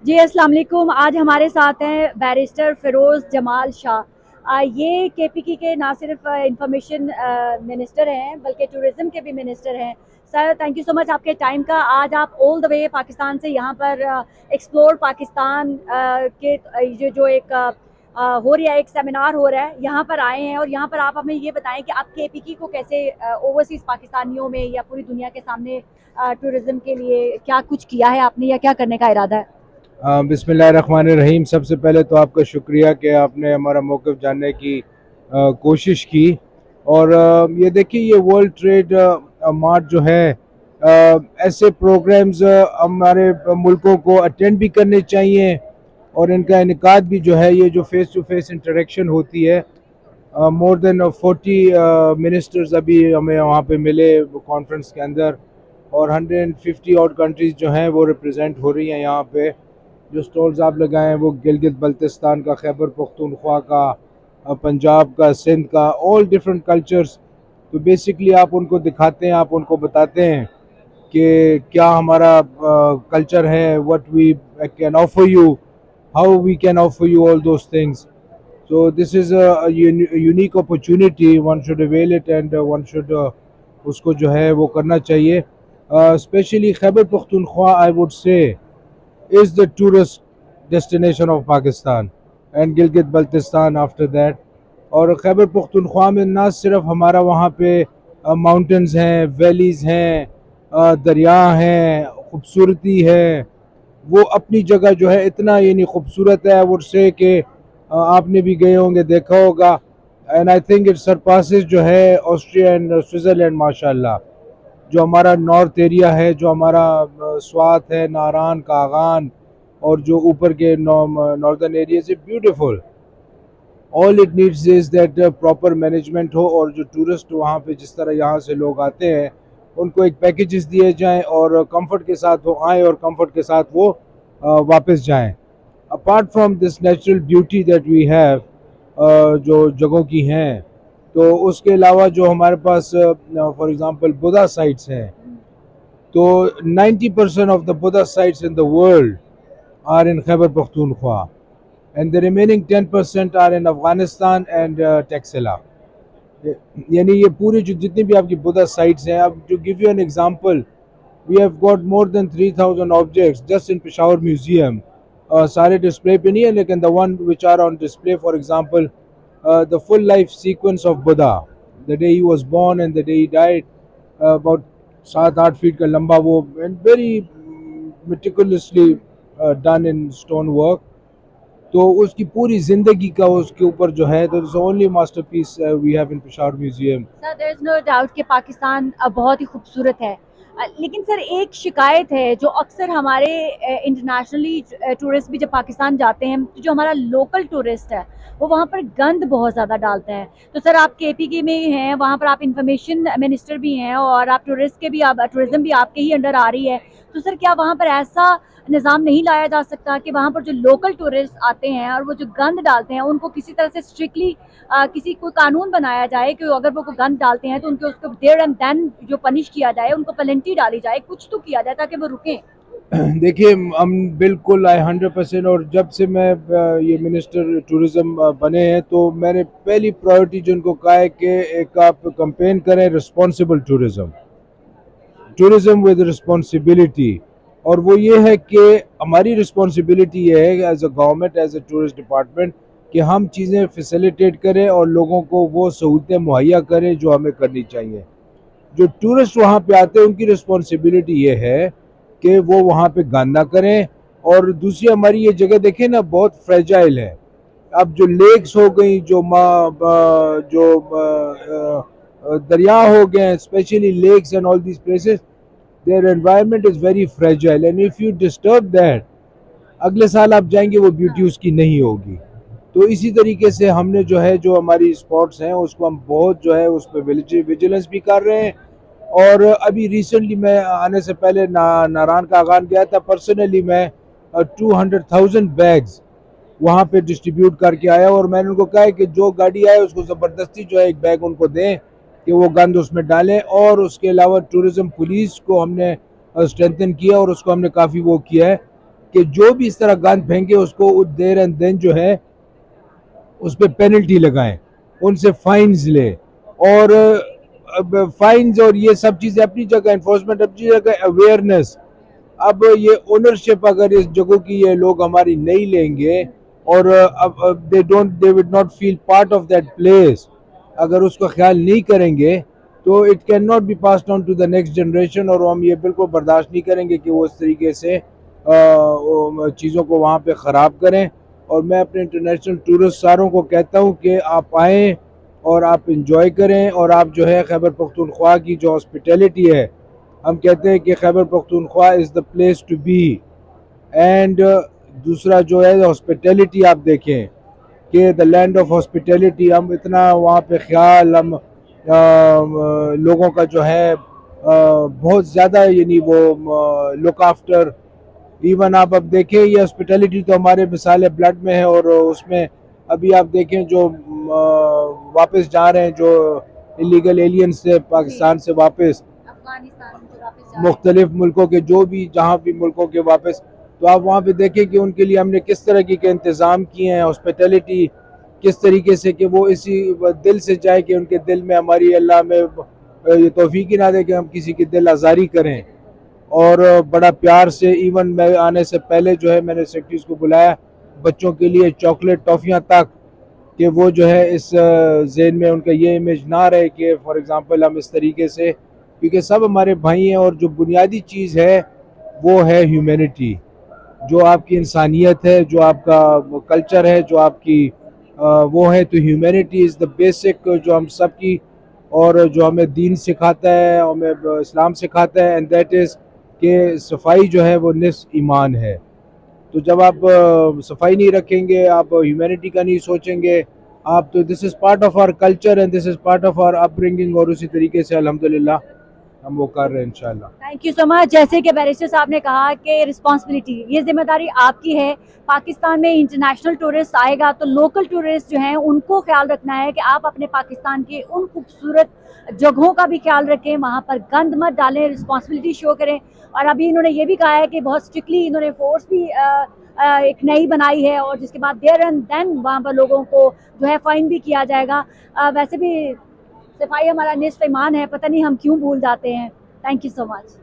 जी, अस्सलाम वालेकुम। आज हमारे साथ हैं बैरिस्टर फ़िरोज़ जमाल शाह। ये केपीकी के ना सिर्फ इंफॉर्मेशन मिनिस्टर हैं, बल्कि टूरिज़्म के भी मिनिस्टर हैं। Sir, thank you so much आपके टाइम का। आज आप ऑल द वे पाकिस्तान से यहाँ पर एक्सप्लोर पाकिस्तान के ये जो एक हो रहा है, एक सेमिनार हो रहा है, यहाँ पर आए हैं और यहाँ पर आप हमें ये बताएँ कि आप केपीकी को कैसे ओवरसीज़ पाकिस्तानियों में या पूरी दुनिया के सामने टूरिज़्म के लिए क्या कुछ किया है आपने या क्या करने का इरादा है? बिस्मिल्लाहिर्रहमानिर्रहीम। सबसे पहले तो आपका शुक्रिया कि आपने हमारा मौक़िफ़ जानने की कोशिश की। और ये देखिए, ये वर्ल्ड ट्रेड मार्ट जो है, ऐसे प्रोग्राम्स हमारे मुल्कों को अटेंड भी करने चाहिए और इनका इनेकाद भी जो है, ये जो फ़ेस टू फ़ेस इंटरेक्शन होती है, मोर देन 40 मिनिस्टर्स अभी हमें वहाँ पे मिले कॉन्फ्रेंस के अंदर। और 150 और कंट्रीज़ जो हैं वो रिप्रेजेंट हो रही हैं यहाँ पे। जो स्टॉल्स आप लगाए हैं वो गिलगित बल्तिस्तान का, खैबर पख्तूनख्वा का, पंजाब का, सिंध का, ऑल डिफरेंट कल्चर्स। तो बेसिकली आप उनको दिखाते हैं, आप उनको बताते हैं कि क्या हमारा कल्चर है, what we can offer you, how we can offer you all those things. So this is a unique opportunity. One should avail it and one should उसको जो है वो करना चाहिए. Especially Khyber Pakhtunkhwa, I would say, is the tourist destination of Pakistan and Gilgit Baltistan after that. और खैबर पख्तूनख्वा में ना सिर्फ हमारा वहाँ पे माउंटेन्स हैं, वैलीज़ हैं, दरिया हैं, खूबसूरती है। वो अपनी जगह जो है इतना यानी खूबसूरत है, वो से कि आपने भी गए होंगे, देखा होगा। And I think it surpasses जो है ऑस्ट्रिया एंड स्विट्ज़रलैंड माशाल्लाह। जो हमारा नॉर्थ एरिया है, जो हमारा स्वात है, नारान, कागान और जो ऊपर के नॉर्दर्न एरिया से beautiful. All it needs is that proper management हो और जो टूरिस्ट वहाँ पे जिस तरह यहाँ से लोग आते हैं उनको एक पैकेजेस दिए जाएं और कंफर्ट के साथ वो आएँ और कंफर्ट के साथ वो वापस जाएं। Apart from this natural beauty that we have, जो जगहों की हैं, तो उसके अलावा जो हमारे पास फॉर एग्जांपल बुद्धा साइट्स हैं, तो 90% of the Buddha sites in the world are in Khyber Pakhtunkhwa and the remaining 10% are in Afghanistan and Taxila. यानी ये पूरी जो जितनी भी आपकी बुद्धा साइट्स हैं, अब to give you an example, we have got more than 3,000 objects just in Peshawar Museum. सारे डिस्प्ले पे नहीं है, लेकिन the one which are on display, for example, the full life sequence of Buddha, the day he was born and the day he died, about 7-8 feet का लंबा वो, and very meticulously done in stone work. तो उसकी पूरी ज़िंदगी का उसके ऊपर जो है, तो it's only masterpiece we have in Peshawar museum. Sir, there is no doubt कि पाकिस्तान बहुत ही खूबसूरत है। लेकिन सर, एक शिकायत है जो अक्सर हमारे इंटरनेशनली टूरिस्ट भी जब पाकिस्तान जाते हैं, तो जो हमारा लोकल टूरिस्ट है वो वहाँ पर गंद बहुत ज़्यादा डालते हैं। तो सर, आप केपीके में हैं, वहाँ पर आप इंफॉर्मेशन मिनिस्टर भी हैं और आप टूरिस्ट के भी, आप टूरिज़्म भी आपके ही अंडर आ रही है। तो सर, क्या वहाँ पर ऐसा निज़ाम नहीं लाया जा सकता कि वहाँ पर जो लोकल टूरिस्ट आते हैं और वो जो गंद डालते हैं उनको किसी तरह से स्ट्रिक्टली किसी कोई कानून बनाया जाए कि अगर वो गंद डालते हैं तो उनको उसको देयर एंड देन जो पनिश किया जाए, उनको पेनल्टी डाली जाए, कुछ तो किया जाए ताकि वो रुकें। देखिए, हम बिल्कुल आए 100%। और जब से मैं ये मिनिस्टर टूरिज़्म बने हैं, तो मैंने पहली प्रायोरिटी जो उनको कहा है कि एक आप कंपेन करें responsible tourism, tourism with responsibility. और वो ये है कि हमारी रिस्पॉन्सिबिलिटी ये है as a government, as a tourist department, कि हम चीज़ें फैसिलिटेट करें और लोगों को वो सहूलतें मुहैया करें जो हमें करनी चाहिए। जो टूरिस्ट वहाँ पे आते हैं उनकी रिस्पॉन्सिबिलिटी ये है कि वो वहाँ पे गंद ना करें। और दूसरी, हमारी ये जगह देखें ना, बहुत फ्रेजाइल है। अब जो लेक्स हो गई, जो दरिया हो गए, specially lakes and all these places, there environment is very fragile and if you disturb that, अगले साल आप जाएंगे वो ब्यूटी उसकी नहीं होगी। तो इसी तरीके से हमने जो है, जो हमारी स्पॉट्स हैं उसको हम बहुत जो है उस पर विजिलेंस भी कर रहे हैं। और अभी रिसेंटली मैं आने से पहले नारायण का आगान गया था, पर्सनली मैं 200,000 बैग्स वहाँ पे डिस्ट्रीब्यूट करके आया। और मैंने उनको कहा है कि जो गाड़ी आए उसको ज़बरदस्ती जो है एक बैग उनको दें कि वो गंद उसमें डालें। और उसके अलावा टूरिज़्म पुलिस को हमने स्ट्रेंथन किया और उसको हमने काफ़ी वो किया है। कि जो भी इस तरह गंद फेंके उसको देर एंड देन जो है उस पर पेनल्टी लगाएं, उनसे फाइन्स ले। और अब फाइन्स और ये सब चीज़ें अपनी जगह, इन्फोर्समेंट अपनी जगह, अवेयरनेस। अब ये ओनरशिप अगर इस जगह की ये लोग हमारी नहीं लेंगे और अब they would not feel part of that place, अगर उसका ख्याल नहीं करेंगे तो it can not be pass on to the next generation. और हम ये बिल्कुल बर्दाश्त नहीं करेंगे कि वो इस तरीके से चीज़ों को वहाँ पे ख़राब करें। और मैं अपने इंटरनेशनल टूरिस्ट सारों को कहता हूँ कि आप आएँ और आप इंजॉय करें, और आप जो है खैबर पख्तूनख्वा की जो हॉस्पिटैलिटी है, हम कहते हैं कि Khyber Pakhtunkhwa is the place to be. And दूसरा जो है हॉस्पिटैलिटी, आप देखें कि द लैंड ऑफ हॉस्पिटैलिटी, हम इतना वहाँ पे ख्याल, हम लोगों का जो है बहुत ज़्यादा, यानी वो लुक आफ्टर। इवन आप अब देखें ये हॉस्पिटैलिटी तो हमारे मिसाल ब्लड में है, और उसमें अभी आप देखें जो वापस जा रहे हैं, जो इलीगल एलियंस से पाकिस्तान से वापस मुख्तलिफ मुल्कों के, जो भी जहाँ भी मुल्कों के वापस, तो आप वहाँ पे देखें कि उनके लिए हमने किस तरह के इंतज़ाम किए हैं, हॉस्पिटैलिटी किस तरीके से कि वो इसी दिल से जाए कि उनके दिल में हमारी अल्लाह में ये तौफीक ही ना दे कि हम किसी की दिल आज़ारी करें। और बड़ा प्यार से, इवन मैं आने से पहले जो है मैंने सेक्रेटरीज को बुलाया, बच्चों के लिए चॉकलेट टॉफ़ियाँ तक, कि वो जो है इस ज़हन में उनका ये इमेज ना रहे कि फॉर एग्ज़ाम्पल हम इस तरीके से, क्योंकि सब हमारे भाई हैं, और जो बुनियादी चीज़ है वो है ह्यूमैनिटी, जो आपकी इंसानियत है, जो आपका कल्चर है, जो आपकी वो है। तो ह्यूमैनिटी इज़ द बेसिक जो हम सब की, और जो हमें दीन सिखाता है, हमें इस्लाम सिखाता है, एंड दैट इज़ कि सफाई जो है वो निस्फ ईमान है। तो जब आप सफाई नहीं रखेंगे, आप ह्यूमैनिटी का नहीं सोचेंगे, आप तो this is part of our culture and this is part of our upbringing, और उसी तरीके से अल्हम्दुलिल्लाह हम वो कर रहे हैं इंशाल्लाह। Thank you so much. जैसे कि बैरिस्टर साहब ने कहा कि रिस्पॉन्सिबिलिटी, ये जिम्मेदारी आपकी है। पाकिस्तान में इंटरनेशनल टूरिस्ट आएगा तो लोकल टूरिस्ट जो हैं उनको ख्याल रखना है कि आप अपने पाकिस्तान के उन खूबसूरत जगहों का भी ख्याल रखें, वहाँ पर गंद मत डालें, रिस्पॉन्सिबिलिटी शो करें। और अभी इन्होंने ये भी कहा है कि बहुत स्ट्रिक्टली इन्होंने फोर्स भी एक नई बनाई है, और जिसके बाद देयर एंड देन वहाँ पर लोगों को जो है फाइन भी किया जाएगा। वैसे भी सफाई हमारा निस्फ ईमान है, पता नहीं हम क्यों भूल जाते हैं। Thank you so much.